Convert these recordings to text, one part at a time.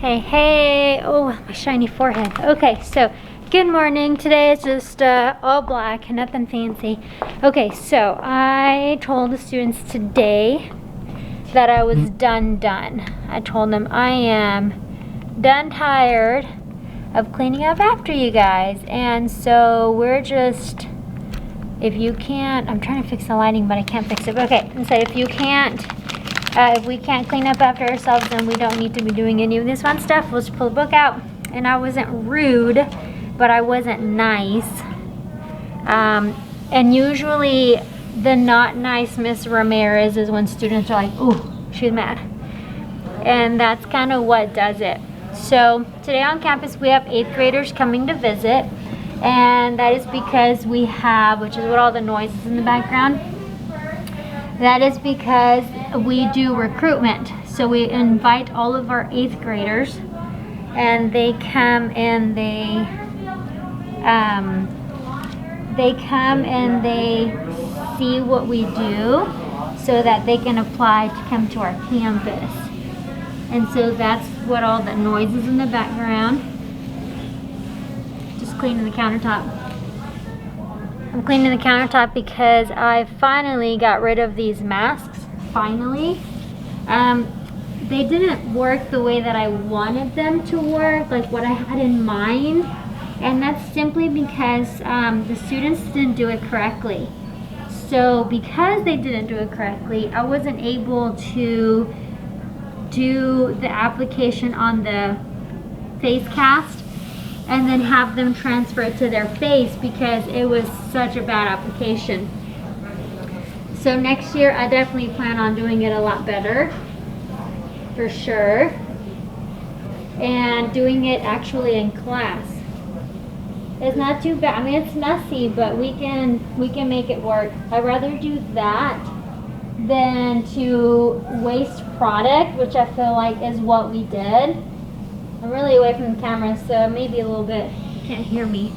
Hey, hey, oh, my shiny forehead. Okay, so good morning. Today is just all black, nothing fancy. Okay, so I told the students today that I was done. I told them I am done tired of cleaning up after you guys. And so we're just, if you can't, I'm trying to fix the lighting, but I can't fix it. Okay, and so if you can't, if we can't clean up after ourselves, then we don't need to be doing any of this fun stuff. We'll just pull the book out. And I wasn't rude, but I wasn't nice. And usually the not nice Miss Ramirez is when students are like, ooh, she's mad. And that's kind of what does it. So today on campus we have 8th graders coming to visit. And that is because we have, which is what all the noise is in the background. That is because we do recruitment. So we invite all of our 8th graders and they come and they see what we do so that they can apply to come to our campus. And so that's what all the noise is in the background. Just cleaning the countertop. I'm cleaning the countertop because I finally got rid of these masks. Finally. They didn't work the way that I wanted them to work, like what I had in mind. And that's simply because the students didn't do it correctly. So because they didn't do it correctly, I wasn't able to do the application on the face cast and then have them transfer it to their face because it was such a bad application. So next year I definitely plan on doing it a lot better, for sure, and doing it actually in class. It's not too bad. I mean, it's messy, but we can make it work. I'd rather do that than to waste product, which I feel like is what we did. I'm really away from the camera, so maybe a little bit, you can't hear me.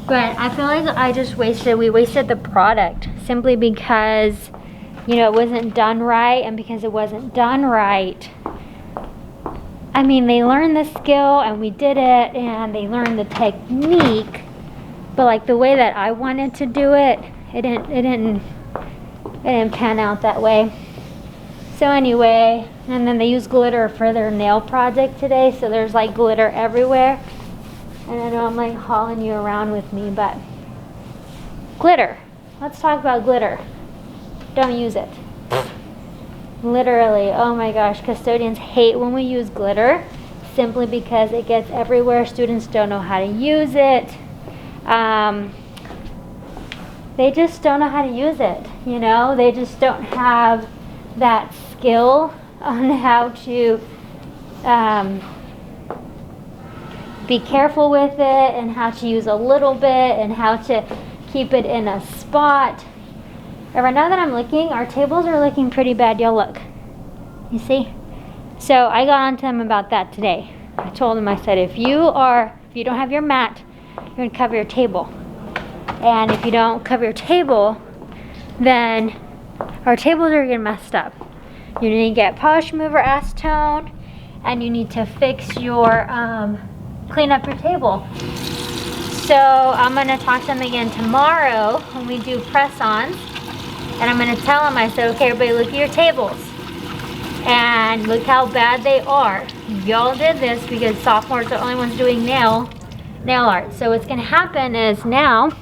But I feel like we wasted the product simply because, you know, it wasn't done right. And because it wasn't done right, I mean, they learned the skill and we did it and they learned the technique, but like the way that I wanted to do it, it didn't pan out that way. So anyway, and then they used glitter for their nail project today, so there's like glitter everywhere. And I know I'm like hauling you around with me, but glitter. Let's talk about glitter. Don't use it. Literally, oh my gosh, custodians hate when we use glitter simply because it gets everywhere. Students don't know how to use it. They just don't know how to use it, you know? They just don't have that skill on how to be careful with it and how to use a little bit and how to keep it in a spot. And right now that I'm looking, our tables are looking pretty bad. Y'all look. You see? So I got on to them about that today. I told them, I said, if you don't have your mat, you're going to cover your table. And if you don't cover your table, then our tables are getting messed up. You need to get polish remover acetone, and you need to fix your, clean up your table. So I'm going to talk to them again tomorrow when we do press-ons. And I'm going to tell them, I said, okay, everybody look at your tables. And look how bad they are. Y'all did this because sophomores are the only ones doing nail art. So what's going to happen is now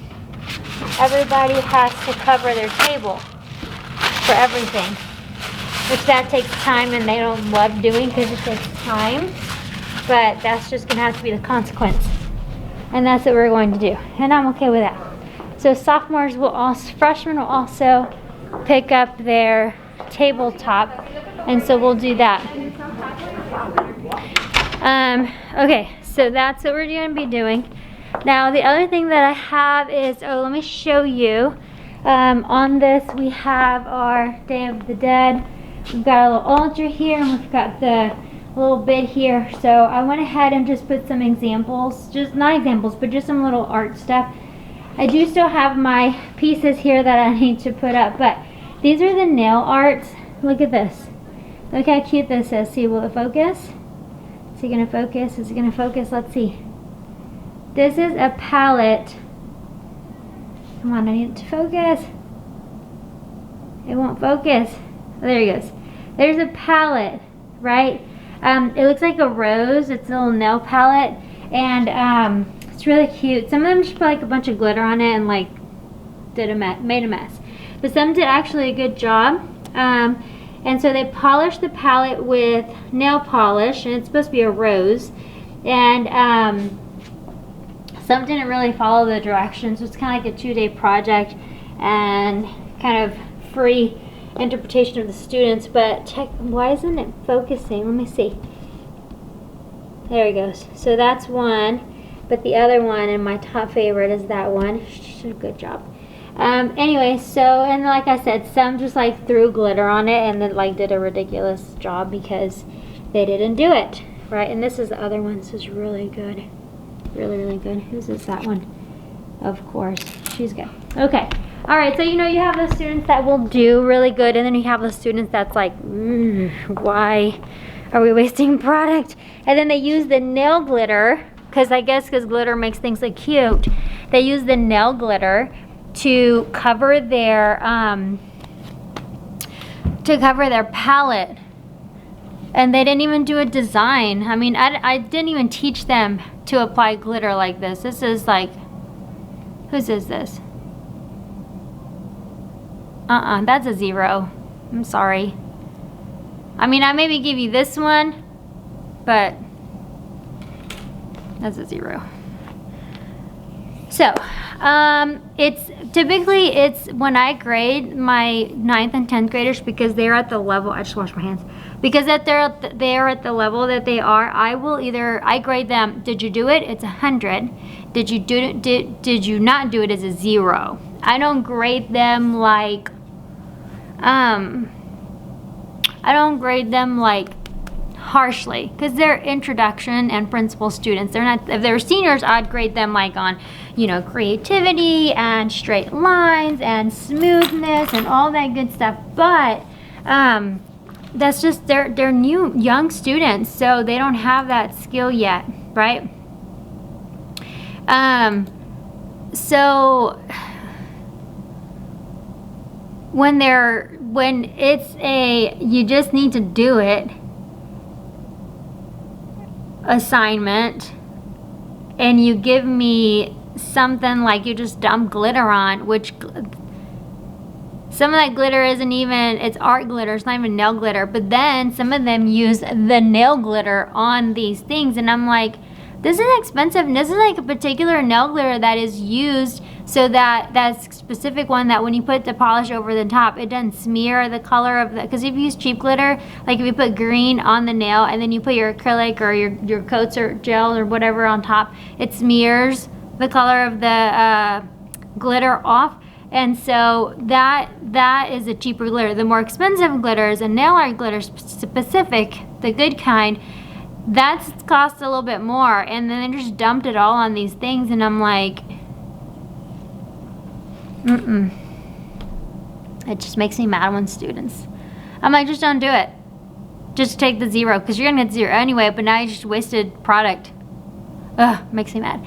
everybody has to cover their table for everything. Which that takes time and they don't love doing because it takes time. But that's just going to have to be the consequence. And that's what we're going to do. And I'm okay with that. So sophomores freshmen will also pick up their tabletop, and so we'll do that. Okay, so that's what we're going to be doing. Now the other thing that I have is, let me show you. On this we have our Day of the Dead. We've got a little altar here, and we've got the little bit here. So I went ahead and just put some examples, not examples, but just some little art stuff. I do still have my pieces here that I need to put up, but these are the nail arts. Look at this. Look how cute this is. See, will it focus? Is he gonna focus? Is he gonna focus? Let's see. This is a palette. Come on, I need it to focus. It won't focus. Oh, there he goes. There's a palette, right? It looks like a rose. It's a little nail palette, and it's really cute. Some of them just put like a bunch of glitter on it and like made a mess. But some did actually a good job. And so they polished the palette with nail polish, and it's supposed to be a rose. And some didn't really follow the directions, so it's kind of like a 2-day project and kind of free interpretation of the students. But check, why isn't it focusing? Let me see. There he goes. So that's one, but the other one, and my top favorite, is that one. She did a good job. Anyway, so, and like I said, some just like threw glitter on it and then like did a ridiculous job because they didn't do it right. And this is the other one. This is really good. Really, really good. Whose is that one? Of course, she's good. Okay. All right, so you know, you have those students that will do really good, and then you have the students that's like, why are we wasting product? And then they use the nail glitter, because glitter makes things look cute. They use the nail glitter to cover their palette, and they didn't even do a design. I mean, I didn't even teach them to apply glitter like this. This is like, whose is this? That's a 0. I'm sorry. I mean, I maybe give you this one, but that's a 0. So, it's when I grade my 9th and 10th graders, because they're at the level, I just washed my hands, because they're at the level that they are, I grade them, did you do it? It's 100. Did you do it? Did you not do it? It's a 0. I don't grade them like, harshly, because they're introduction and principal students. They're not, if they're seniors, I'd grade them like on, you know, creativity and straight lines and smoothness and all that good stuff. But that's just, they're new, young students, so they don't have that skill yet, right? So when it's a, you just need to do it assignment, and you give me something like you just dump glitter on, which some of that glitter isn't even, it's art glitter, it's not even nail glitter, but then some of them use the nail glitter on these things, and I'm like, this is expensive, and this is like a particular nail glitter that is used so that that's specific one that when you put the polish over the top, it doesn't smear the color of the, because if you use cheap glitter, like if you put green on the nail and then you put your acrylic or your coats or gel or whatever on top, it smears the color of the glitter off. And so that is a cheaper glitter. The more expensive glitters and nail art glitter specific, the good kind, that's cost a little bit more, and then they just dumped it all on these things, and I'm like, it just makes me mad when students, I'm like, just don't do it, just take the 0, because you're gonna get 0 anyway, but now you just wasted product. Makes me mad.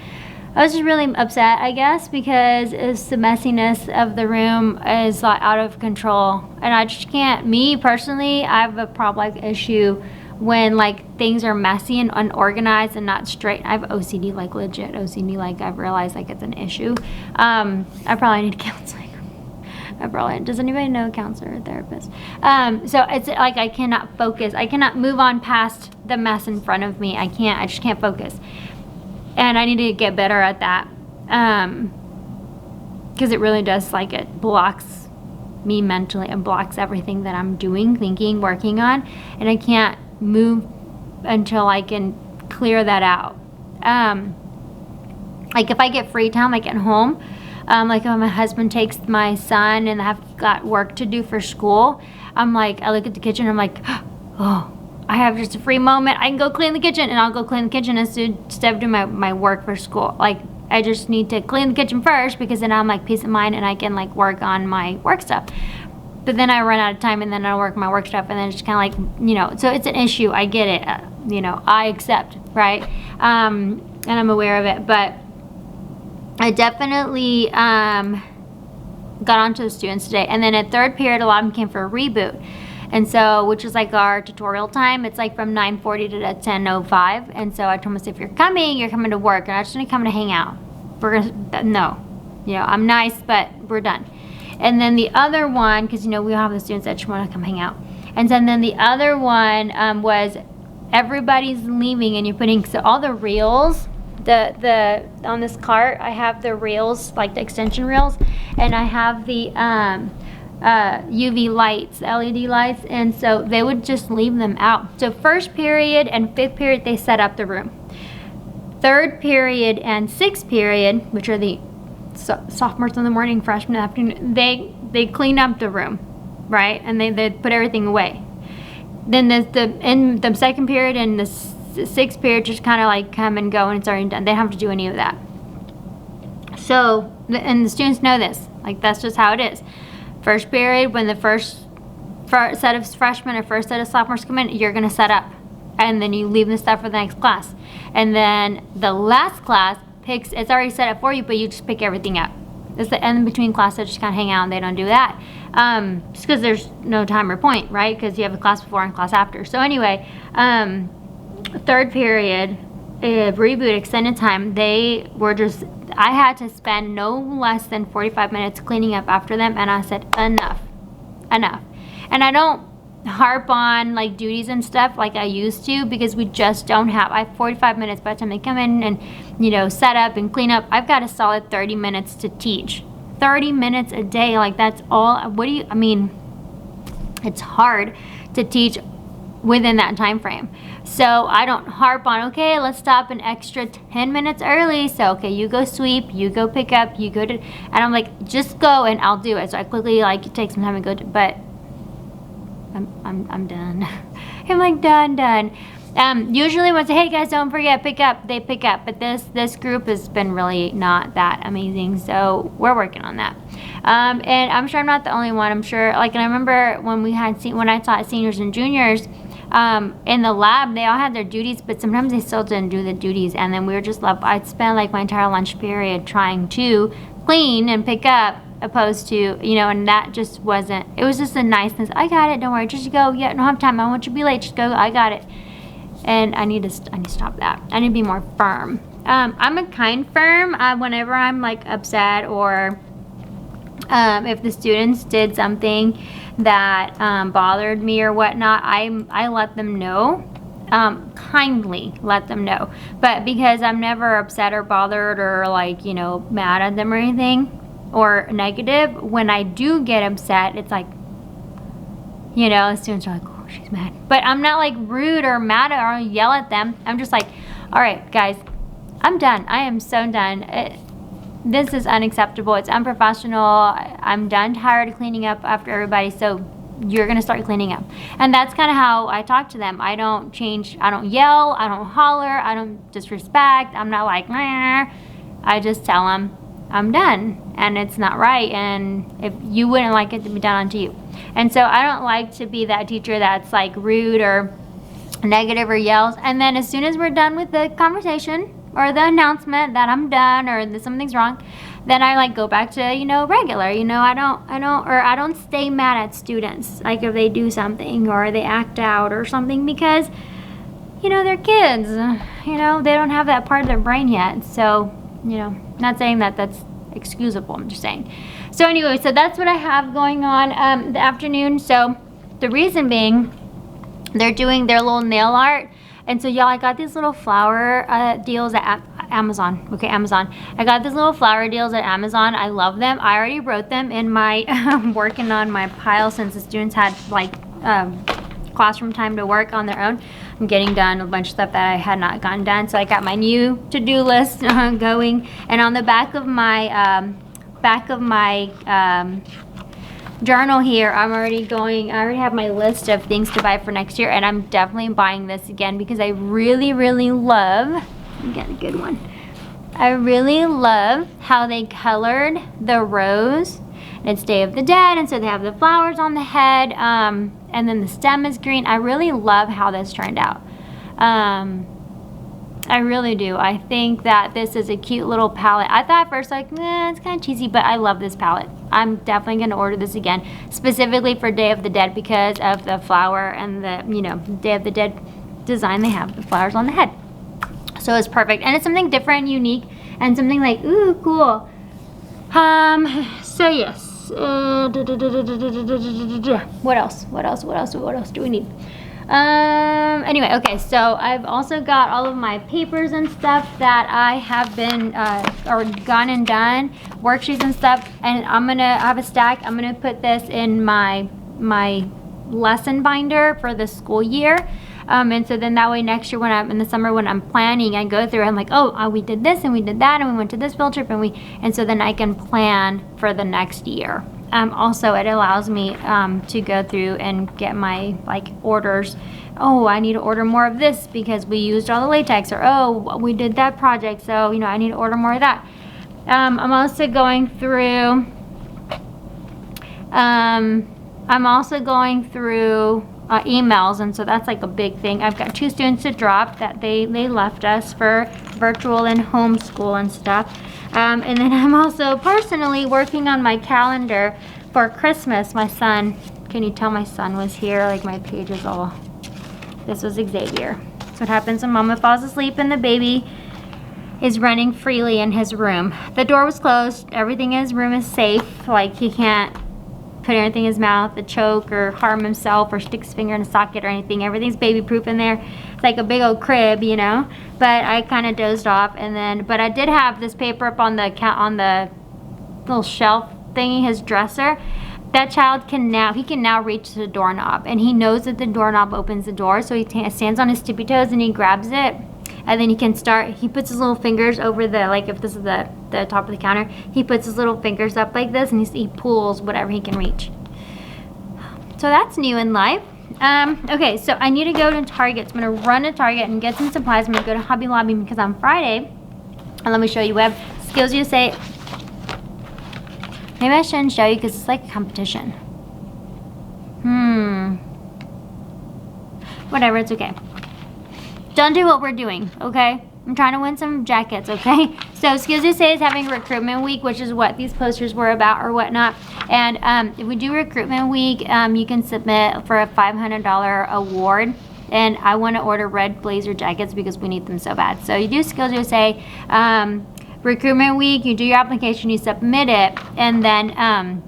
I was just really upset, I guess, because it's the messiness of the room is like out of control, and I just can't, me personally, I have a problem issue when like things are messy and unorganized and not straight. I have OCD, like legit OCD, like I've realized like it's an issue. I probably need counseling. Does anybody know a counselor or therapist? So it's like I cannot focus. I cannot move on past the mess in front of me. I just can't focus. And I need to get better at that. Because it really does, like, it blocks me mentally. It blocks everything that I'm doing, thinking, working on. And I can't move until I can clear that out. Like if I get free time, like at home, like when my husband takes my son and I've got work to do for school, I'm like, I look at the kitchen, I'm like, oh, I have just a free moment, I can go clean the kitchen, and I'll go clean the kitchen instead of doing my work for school. Like I just need to clean the kitchen first, because then I'm like peace of mind and I can like work on my work stuff. But then I run out of time, and then I work my work stuff, and then it's kind of like, you know, so it's an issue. I get it. you know, I accept, right? And I'm aware of it, but I definitely got onto the students today. And then at third period, a lot of them came for a reboot. And so, which is like our tutorial time. It's like from 9:40 to 10:05. And so I told myself, if you're coming to work. And I'm just gonna come to hang out. No. You know, I'm nice, but we're done. And then the other one, because, you know, we all have the students that just want to come hang out. And then the other one was everybody's leaving and you're putting, so all the reels, on this cart, I have the reels, like the extension reels, and I have the UV lights, LED lights, and so they would just leave them out. So first period and fifth period, they set up the room. Third period and sixth period, which are the sophomores in the morning, freshmen in the afternoon, they clean up the room, right? And they put everything away. Then in the second period and the sixth period just kind of like come and go and it's already done. They don't have to do any of that. So, and the students know this, like that's just how it is. First period, when the first set of freshmen or first set of sophomores come in, you're gonna set up. And then you leave the stuff for the next class. And then the last class it's already set up for you, but you just pick everything up. It's the in between class that just kind of hang out and they don't do that. Just because there's no time or point, right? Because you have a class before and class after. So anyway, third period, reboot extended time, I had to spend no less than 45 minutes cleaning up after them, and I said, enough. And I don't harp on like duties and stuff like I used to, because we just don't have, I have 45 minutes by the time they come in and, you know, set up and clean up. I've got a solid 30 minutes to teach. 30 minutes a day, like that's all. I mean, it's hard to teach within that time frame. So I don't harp on, okay, let's stop an extra 10 minutes early. So, okay, you go sweep, you go pick up, you go to, and I'm like, just go and I'll do it. So I quickly like take some time and go to, but I'm done. I'm like done. Usually when I say, hey guys, don't forget, pick up, they pick up. But this group has been really not that amazing. So we're working on that. And I'm sure I'm not the only one. I'm sure, like, and I remember when I taught seniors and juniors, in the lab, they all had their duties, but sometimes they still didn't do the duties. And then we were just I'd spend like my entire lunch period trying to clean and pick up, opposed to, you know, and that just wasn't, it was just a niceness. I got it, don't worry, just go. Yeah, I don't have time, I want you to be late, just go, I got it. And I need to stop that. I need to be more firm. I'm a kind firm whenever I'm like upset, or if the students did something that bothered me or whatnot, I let them know, kindly let them know. But because I'm never upset or bothered or like, you know, mad at them or anything, or negative, when I do get upset, it's like, you know, the students are like, oh, she's mad. But I'm not like rude or mad or yell at them. I'm just like, all right, guys, I'm done. I am so done. This is unacceptable. It's unprofessional. I'm done, tired of cleaning up after everybody. So you're gonna start cleaning up. And that's kind of how I talk to them. I don't change. I don't yell. I don't holler. I don't disrespect. I'm not like, nah. I just tell them I'm done and it's not right, and if you wouldn't like it to be done unto you. And so I don't like to be that teacher that's like rude or negative or yells, and then as soon as we're done with the conversation or the announcement that I'm done or that something's wrong, then I like go back to, you know, regular. You know, I don't stay mad at students like if they do something or they act out or something, because, you know, they're kids, you know, they don't have that part of their brain yet. So, you know, not saying that that's excusable, I'm just saying. So anyway, so that's what I have going on the afternoon. So the reason being, they're doing their little nail art. And so y'all, I got these little flower deals at Amazon. Okay, Amazon. I got these little flower deals at Amazon. I love them. I already wrote them in my, working on my pile since the students had like classroom time to work on their own. I'm getting done a bunch of stuff that I had not gotten done. So I got my new to-do list going. And on the back of my, journal here, I already have my list of things to buy for next year, and I'm definitely buying this again because I really, really love, get a good one. I really love how they colored the rose. It's Day of the Dead, and so they have the flowers on the head, and then the stem is green. I really love how this turned out. I really do. I think that this is a cute little palette. I thought at first, like, it's kind of cheesy, but I love this palette. I'm definitely going to order this again, specifically for Day of the Dead because of the flower and the, you know, Day of the Dead design they have, the flowers on the head. So it's perfect. And it's something different, unique, and something like, ooh, cool. So yes. What else? What else do we need? Anyway, okay, so I've also got all of my papers and stuff that I have been or gone and done, worksheets and stuff, and I have a stack. I'm gonna put this in my lesson binder for the school year, and so then that way next year when I'm in the summer when I'm planning, I go through and I'm like, oh, we did this and we did that and we went to this field trip and so then I can plan for the next year. Also, it allows me to go through and get my like orders. Oh, I need to order more of this because we used all the latex, or oh, we did that project, so you know I need to order more of that. I'm also going through. Emails, and so that's like a big thing. I've got 2 students to drop that they left us for virtual and homeschool and stuff. And then I'm also personally working on my calendar for Christmas. My son, can you tell my son was here? Like my page is all, this was Xavier. That's what happens when mama falls asleep and the baby is running freely in his room. The door was closed, everything in his room is safe, like he can't put anything in his mouth, a choke, or harm himself, or stick his finger in a socket or anything. Everything's baby proof in there. It's like a big old crib, you know. But I kind of dozed off, and then, but I did have this paper up on the little shelf thingy, his dresser. That child can now reach the doorknob, and he knows that the doorknob opens the door, so he stands on his tippy toes and he grabs it. And then he puts his little fingers over the, like if this is the top of the counter, he puts his little fingers up like this and he pulls whatever he can reach. So that's new in life. Okay, so I need to go to Target. So I'm going to run to Target and get some supplies. I'm going to go to Hobby Lobby because on Friday, and let me show you, we have Skills USA. Maybe I shouldn't show you because it's like a competition. Whatever, it's okay. Don't do what we're doing, okay? I'm trying to win some jackets, okay? So Skills USA is having recruitment week, which is what these posters were about or whatnot. And if we do recruitment week, you can submit for a $500 award. And I want to order red blazer jackets because we need them so bad. So you do Skills USA recruitment week, you do your application, you submit it, and then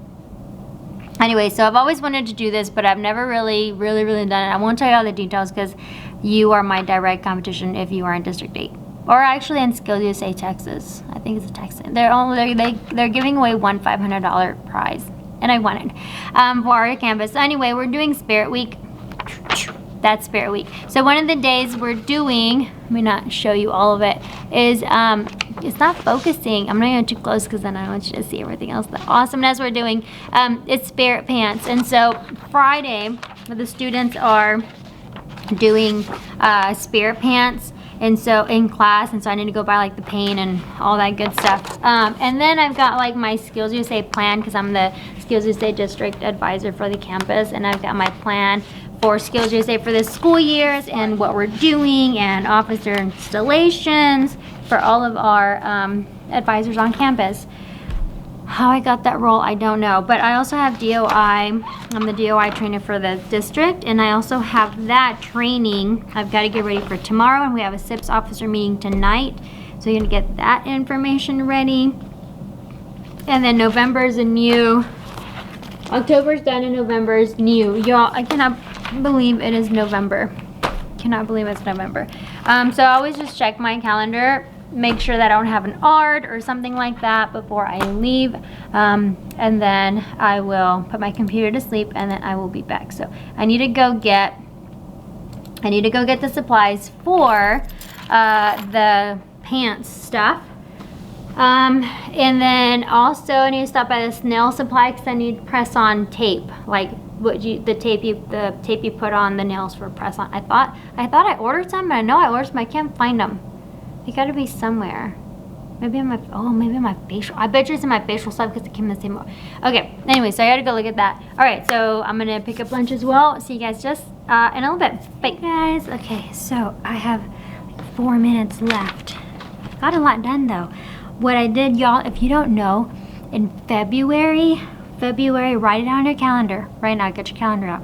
anyway, so I've always wanted to do this, but I've never really done it. I won't tell you all the details because you are my direct competition if you are in District 8. Or actually in Skills USA Texas. I think it's a Texas. They're giving away one $500 prize. And I won it for our campus. So anyway, we're doing Spirit Week. That's Spirit Week. So one of the days we're doing, let me not show you all of it, is it's not focusing. I'm not going too close because then I want you to see everything else. The awesomeness we're doing. It's Spirit Pants. And so Friday, the students are doing Spirit Pants, and so in class, and so I need to go buy like the paint and all that good stuff. And then I've got like my Skills USA plan because I'm the Skills USA District Advisor for the campus, and I've got my plan for Skills USA for the school years and what we're doing and officer installations for all of our advisors on campus. How I got that role, I don't know. But I also have DOI. I'm the DOI trainer for the district, and I also have that training. I've got to get ready for tomorrow, and we have a SIPS officer meeting tonight. So you're going to get that information ready. And then November is a new. October's done and November is new. Y'all, I cannot believe it is November. Cannot believe it's November. So I always just check my calendar. Make sure that I don't have an ARD or something like that before I leave, and then I will put my computer to sleep, and then I will be back. So I need to go get the supplies for the pants stuff, and then also I need to stop by this nail supply because I need press-on tape, like the tape you put on the nails for press-on. I thought I ordered some, but I know I ordered some. I can't find them. They gotta be somewhere. Maybe Maybe on my, oh, maybe on my facial. I bet you it's in my facial stuff because it came in the same. Okay, anyway, so I gotta go look at that. All right, so I'm gonna pick up lunch as well. See you guys just in a little bit. Bye, guys. Okay, so I have like 4 minutes left. Got a lot done though. What I did, y'all, if you don't know, in February, write it down on your calendar. Right now, get your calendar out.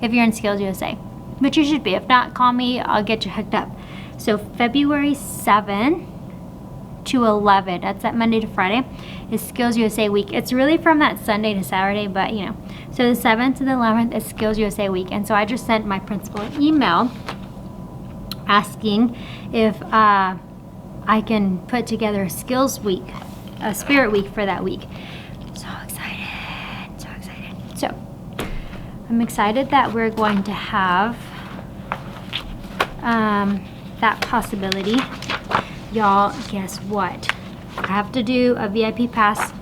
If you're in Skills USA, but you should be. If not, call me, I'll get you hooked up. So February 7 to 11, that's that Monday to Friday, is Skills USA week. It's really from that Sunday to Saturday, but you know. So the 7th to the 11th is Skills USA week. And so I just sent my principal an email asking if I can put together a skills week, a spirit week for that week. So excited, so excited. So I'm excited that we're going to have that possibility. Y'all, guess what? I have to do a VIP pass.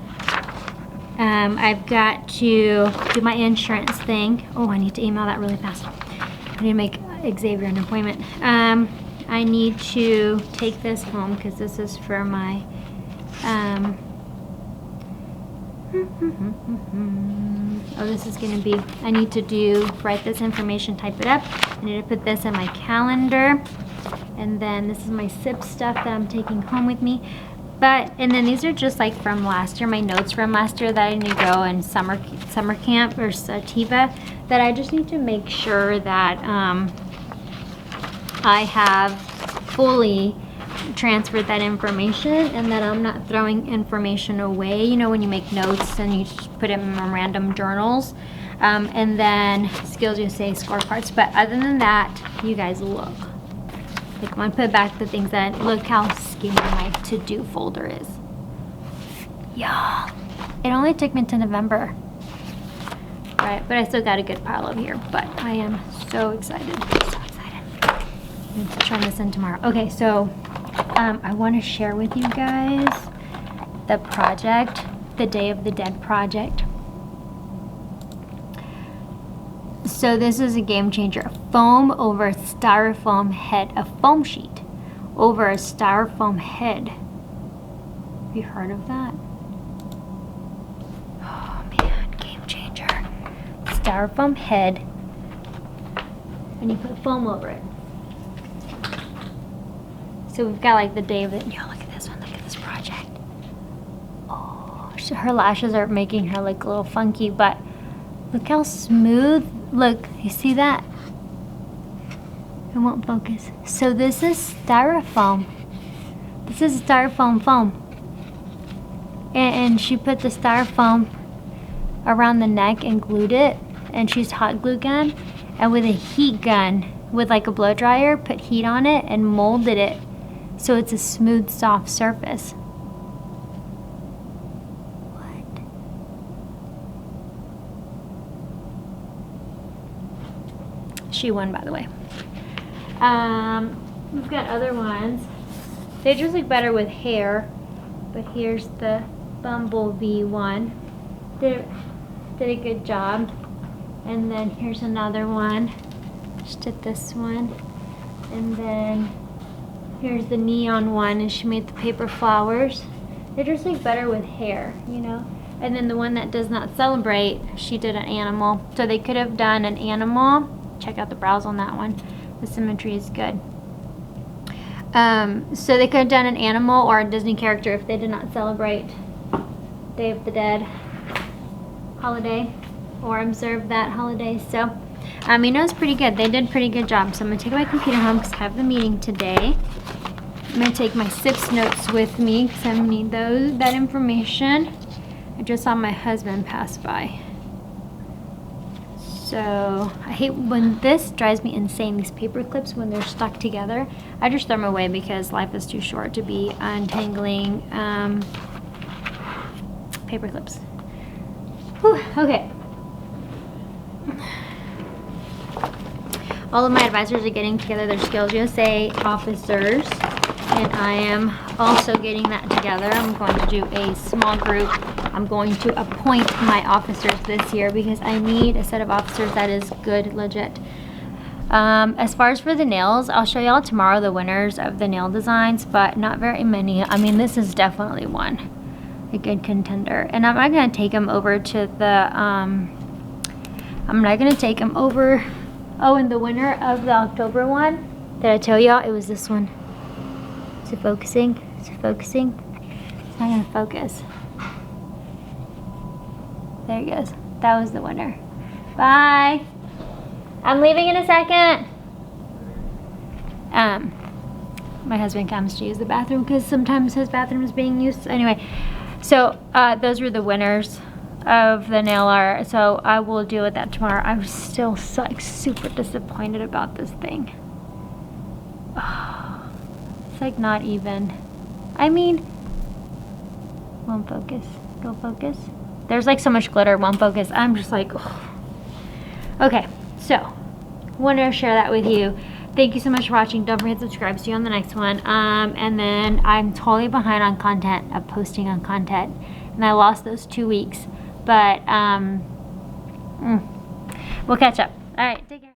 I've got to do my insurance thing. Oh, I need to email that really fast. I need to make Xavier an appointment. I need to take this home because this is for my oh, this is gonna be, I need to write this information, type it up. I need to put this in my calendar. And then this is my SIP stuff that I'm taking home with me. And then these are just like from last year, my notes from last year that I need to go in summer camp or Sativa, that I just need to make sure that I have fully transferred that information and that I'm not throwing information away. You know, when you make notes and you just put it in random journals. And then Skills USA scorecards. But other than that, you guys look. Like, I'm gonna put back the things that, look how skinny my to-do folder is. Y'all, it only took me to November. Right, but I still got a good pile over here. But I am so excited, so excited. I'm gonna turn this in tomorrow. Okay, so I wanna share with you guys the project, the Day of the Dead project. So this is a game changer. Foam over a styrofoam head, a foam sheet over a styrofoam head. Have you heard of that? Oh man, game changer. Styrofoam head, and you put foam over it. So we've got like the day of it. Yo, look at this one, look at this project. Oh, her lashes are making her like a little funky, but look how smooth. Look, you see that? It won't focus. So this is styrofoam. This is styrofoam foam. And she put the styrofoam around the neck and glued it. And she's hot glue gun. And with a heat gun, with like a blow dryer, put heat on it and molded it so it's a smooth, soft surface. She won, by the way. We've got other ones. They just look better with hair, but here's the bumblebee one. Did a good job. And then here's another one. Just did this one. And then here's the neon one, and she made the paper flowers. They just look better with hair, you know. And then the one that does not celebrate, she did an animal. So they could have done an animal. Check out the brows on that one. The symmetry is good. So they could have done an animal or a Disney character if they did not celebrate Day of the Dead holiday or observe that holiday. So, you know, it's pretty good. They did a pretty good job. So I'm gonna take my computer home because I have the meeting today. I'm gonna take my SIPS notes with me because I need that information. I just saw my husband pass by. So I hate when this drives me insane, these paper clips when they're stuck together. I just throw them away because life is too short to be untangling paper clips. Whew, okay. All of my advisors are getting together, their Skills USA officers, and I am also getting that together. I'm going to do a small group. I'm going to appoint my officers this year because I need a set of officers that is good, legit. As far as for the nails, I'll show y'all tomorrow the winners of the nail designs, but not very many. I mean, this is definitely one, a good contender. And I'm not gonna take them over to the, I'm not gonna take them over. Oh, and the winner of the October one, did I tell y'all? It was this one. Is it focusing? Is it focusing? It's not gonna focus. There he goes. That was the winner. Bye. I'm leaving in a second. My husband comes to use the bathroom because sometimes his bathroom is being used. Anyway, so those were the winners of the nail art. So I will deal with that tomorrow. I'm still so, like, super disappointed about this thing. Oh, it's like not even. I mean, won't focus. Go focus. There's like so much glitter, won't focus. I'm just like, oh. Okay, so wanted to share that with you. Thank you so much for watching. Don't forget to subscribe. See you on the next one. And then I'm totally behind on content, of posting on content, and I lost those 2 weeks, but we'll catch up. All right, take care.